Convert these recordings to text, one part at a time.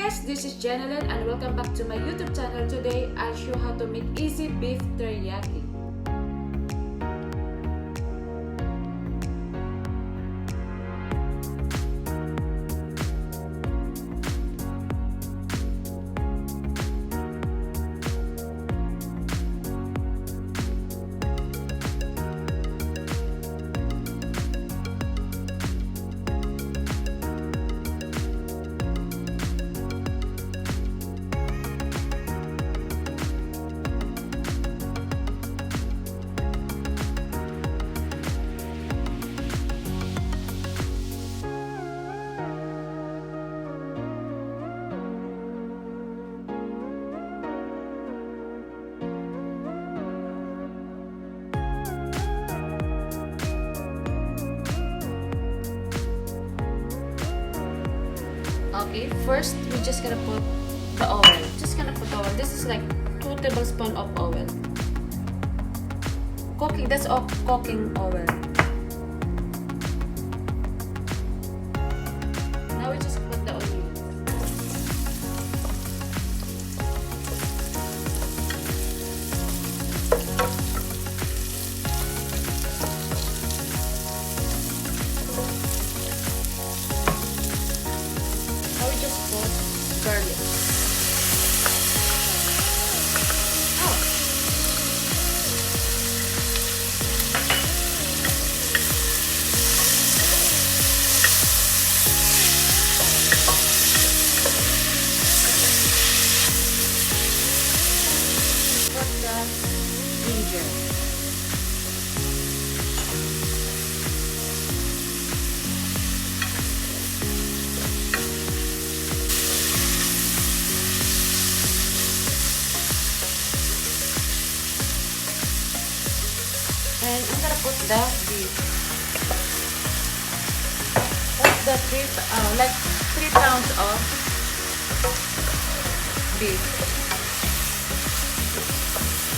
guys, this is Janelyn and welcome back to my YouTube channel. Today, I'll show how to make easy beef teriyaki. Okay, first we're just gonna put the oil. This is like 2 tablespoons of oil. That's all cooking oil. Now we just put the onion. Garlic. Put the ginger. And I'm gonna put the beef. Put the beef, like 3 pounds of beef.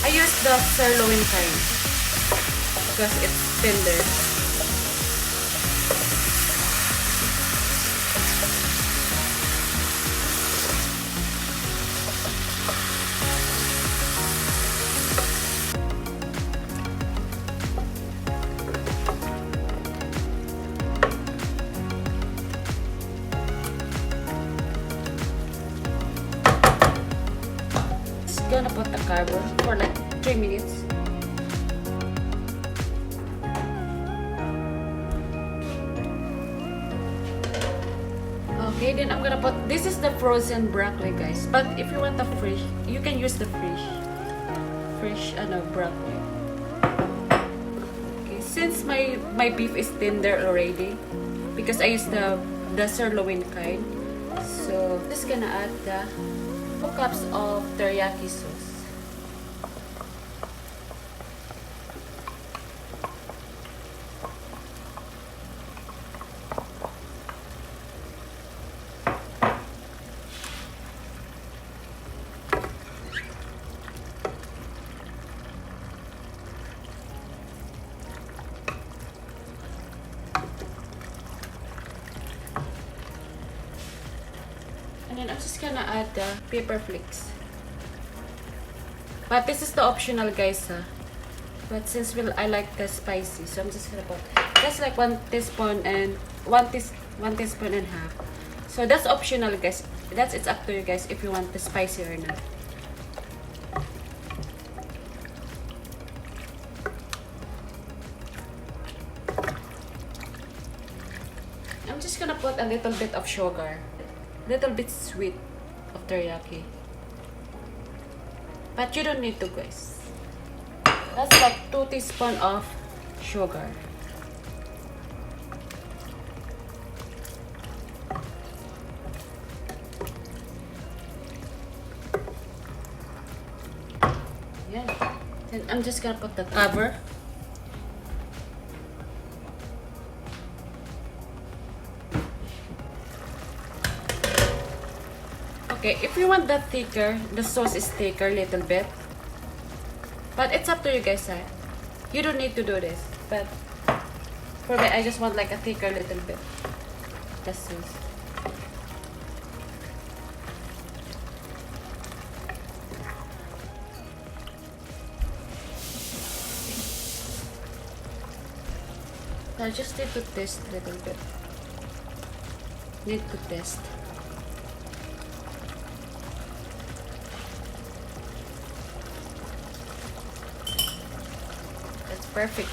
I use the sirloin kind because it's tender. Gonna put the cover for like 3 minutes. Okay, then I'm gonna put, this is the frozen broccoli, guys, but if you want the fresh, you can use the fresh broccoli. Okay, since my beef is tender already because I use the sirloin kind, so just gonna add the 2 cups of teriyaki sauce. And then I'm just gonna add the pepper flakes. But this is the optional, guys, huh? But since I like the spicy, so I'm just gonna put just like 1 teaspoon and 1 teaspoon and a half. So that's optional, guys. It's up to you guys if you want the spicy or not. I'm just gonna put a little bit of sugar. Little bit sweet of teriyaki, but you don't need to, guys. That's like 2 teaspoons of sugar. Yeah. Then I'm just gonna put the cover. Okay, if you want that thicker, the sauce is thicker a little bit. But it's up to you guys, huh? You don't need to do this. But for me, I just want like a thicker little bit. The sauce. So I just need to test a little bit. Need to test. That's perfect.